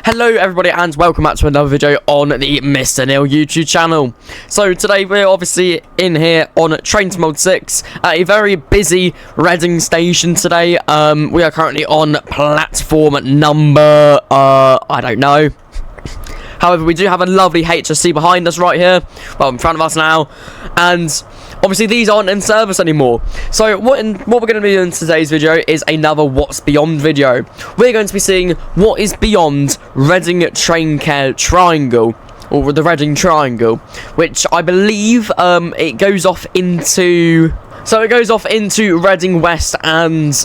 Hello everybody and welcome back to another video on the Mr. Neil YouTube channel. So today we're obviously in here on TSW6 at a very busy Reading station today. We are currently on platform number, I don't know. However, we do have a lovely HSC behind us right here, well in front of us now, and obviously these aren't in service anymore. So what we're going to be doing in today's video is another What's Beyond video. We're going to be seeing what is beyond Reading Train Care Triangle, or the Reading Triangle, which I believe it goes off into... So it goes off into Reading West and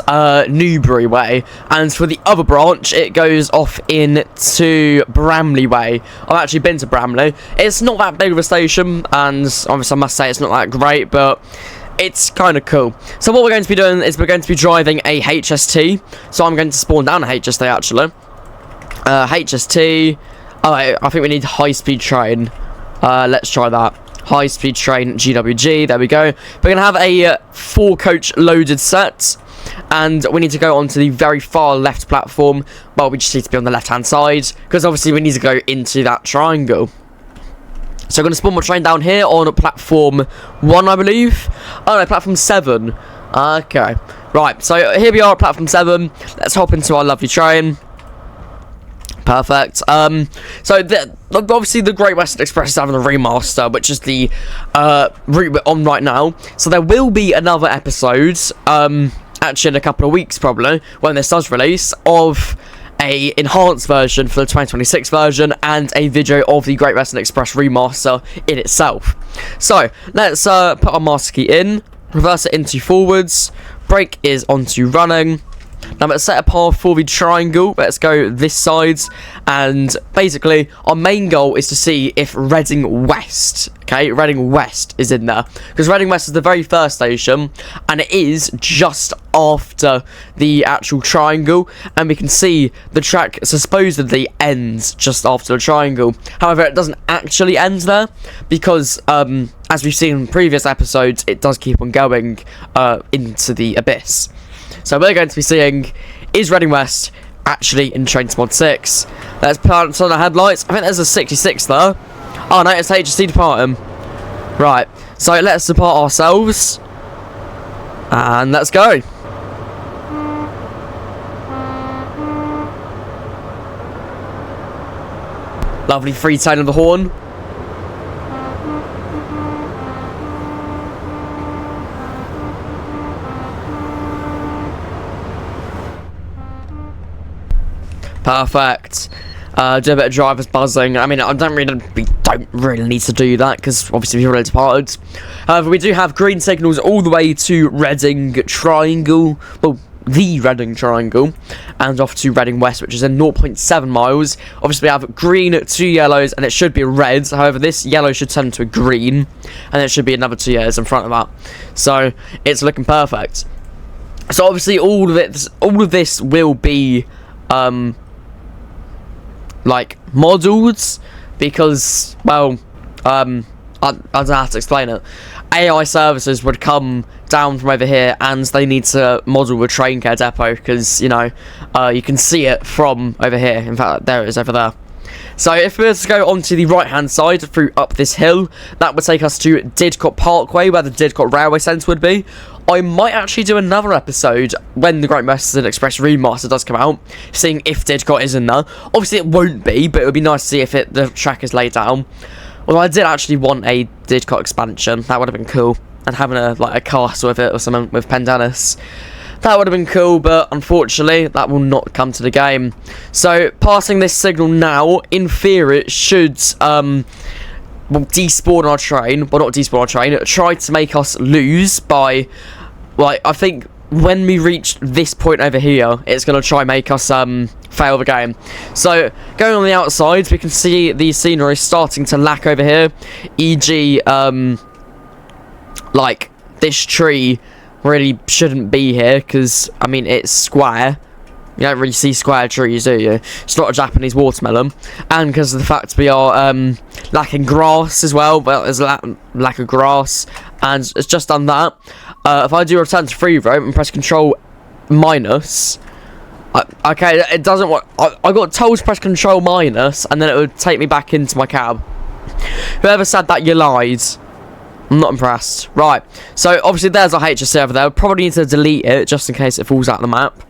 Newbury Way, and for the other branch it goes off into Bramley Way. I've actually been to Bramley. It's not that big of a station, and obviously I must say it's not that great, but it's kind of cool. So what we're going to be doing is we're going to be driving a HST. So I'm going to spawn down a HST actually. HST. Oh, I think we need high-speed train. Let's try that. High-speed train GWG, there we go. We're going to have a 4-coach loaded set, and we need to go onto the very far left platform. Well, we just need to be on the left-hand side, because obviously we need to go into that triangle. So I'm going to spawn my train down here on platform 1, I believe. Oh no, platform 7. Okay. Right, so here we are at platform 7. Let's hop into our lovely train. Perfect. So obviously the Great Western Express is having a remaster, which is the route we're on right now. So there will be another episode, actually in a couple of weeks probably, when this does release, of a enhanced version for the 2026 version and a video of the Great Western Express remaster in itself. So let's put our master key in, reverse it into forwards, brake is onto running. Now let's set a path for the triangle. Let's go this side, and basically our main goal is to see if Reading West, okay, Reading West is in there, because Reading West is the very first station, and it is just after the actual triangle, and we can see the track supposedly ends just after the triangle. However, it doesn't actually end there, because as we've seen in previous episodes, it does keep on going into the abyss. So we're going to be seeing, is Reading West actually in TSW6? Let's put on the headlights. I think there's a 66 there. Oh no, it's HSC departing. Right, so let's depart ourselves. And let's go. Lovely free tone of the horn. Perfect. Do a bit of driver's buzzing. I mean, we don't really need to do that, because obviously we've already departed. However, we do have green signals all the way to Reading Triangle. Well, the Reading Triangle. And off to Reading West, which is in 0.7 miles. Obviously, we have green, 2 yellows, and it should be a red. However, this yellow should turn to a green. And it should be another 2 yellows in front of that. So, it's looking perfect. So, obviously, all of this will be... like models, because well I don't know how to explain it. AI services would come down from over here, and they need to model the train care depot, because you know you can see it from over here. In fact, there it is over there. So if we were to go onto the right hand side through up this hill, that would take us to Didcot Parkway, where the Didcot Railway Centre would be. I might actually do another episode when the Great Western Express remaster does come out, seeing if Didcot is in there. Obviously it won't be, but it would be nice to see if the track is laid down. Although I did actually want a Didcot expansion. That would have been cool. And having a castle with it or something with Pendennis. That would have been cool, but unfortunately that will not come to the game. So passing this signal now, in theory it should well, despawn our train. Well, not despawn our train. Try to make us lose by... Like, I think when we reach this point over here, it's going to try and make us fail the game. So, going on the outside, we can see the scenery starting to lack over here. E.g., like, this tree really shouldn't be here, because, I mean, it's square. You don't really see square trees, do you? It's not a Japanese watermelon. And because of the fact we are lacking grass as well. Well, there's a lack of grass. And it's just done that. If I do return to free roam and press Control minus, Okay, it doesn't work. I got told to press control minus, and then it would take me back into my cab. Whoever said that, you lied. I'm not impressed. Right, so obviously there's our HSC over there. We probably need to delete it, just in case it falls out of the map.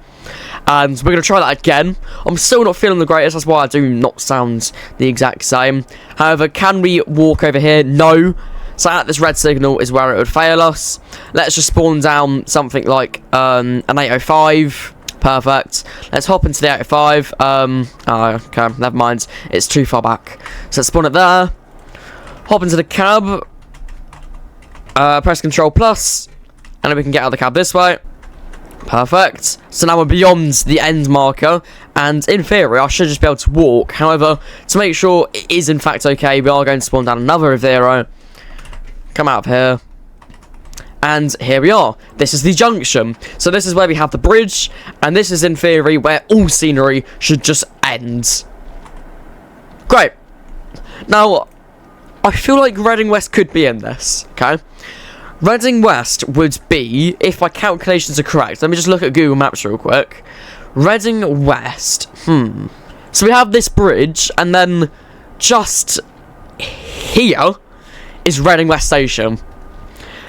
And we're going to try that again. I'm still not feeling the greatest, that's why I do not sound the exact same. However, can we walk over here? No. So at this red signal is where it would fail us. Let's just spawn down something like an 805. Perfect. Let's hop into the 805. Oh, okay, never mind. It's too far back. So let's spawn it there. Hop into the cab. Press Control Plus. And then we can get out of the cab this way. Perfect. So now we're beyond the end marker. And in theory, I should just be able to walk. However, to make sure it is in fact okay, we are going to spawn down another Avero. Come out of here. And here we are. This is the junction. So this is where we have the bridge. And this is in theory where all scenery should just end. Great. Now, I feel like Reading West could be in this. Okay. Reading West would be, if my calculations are correct. Let me just look at Google Maps real quick. Reading West. So we have this bridge. And then just here is Reading West Station.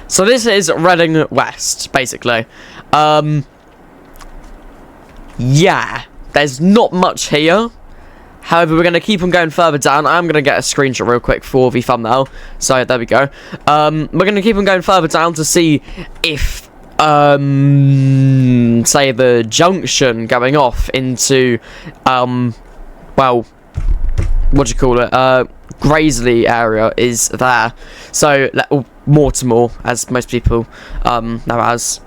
So this is Reading West, basically. Yeah, there's not much here. However, we're going to keep on going further down. I'm going to get a screenshot real quick for the thumbnail. So, there we go. We're going to keep on going further down to see if, say, the junction going off into, well, what do you call it? Graiseley area is there. So, Mortimer, as most people know as.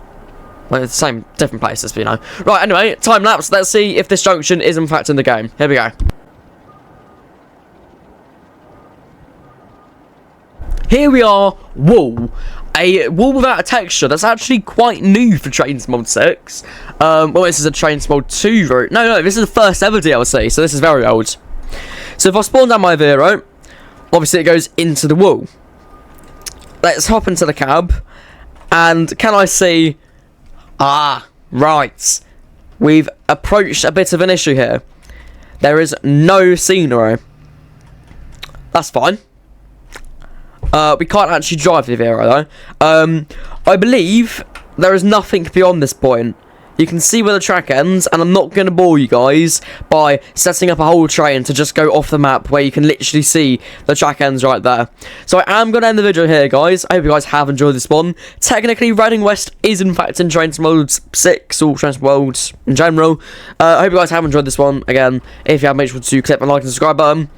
Well, it's the same, different places, but you know. Right, anyway, time lapse. Let's see if this junction is in fact in the game. Here we go. Here we are, wall. A wall without a texture. That's actually quite new for Trains Mod 6. Well, this is a Trains Mod 2 route. No, this is the first ever DLC, so this is very old. So if I spawn down my Avero, obviously it goes into the wall. Let's hop into the cab. And can I see... Ah, right. We've approached a bit of an issue here. There is no scenery. That's fine. We can't actually drive the Avero though. I believe there is nothing beyond this point. You can see where the track ends, and I'm not going to bore you guys by setting up a whole train to just go off the map where you can literally see the track ends right there. So I am going to end the video here, guys. I hope you guys have enjoyed this one. Technically, Reading West is in fact in Trains Mode 6, or Trains Mode in general. I hope you guys have enjoyed this one. Again, if you have, make sure to click the like and subscribe button.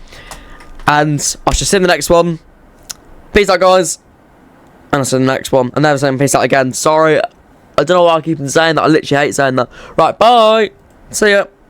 And I shall see you in the next one. Peace out, guys. And I'll see you in the next one. I'm never saying peace out again. Sorry. I don't know why I keep on saying that. I literally hate saying that. Right, bye. See ya.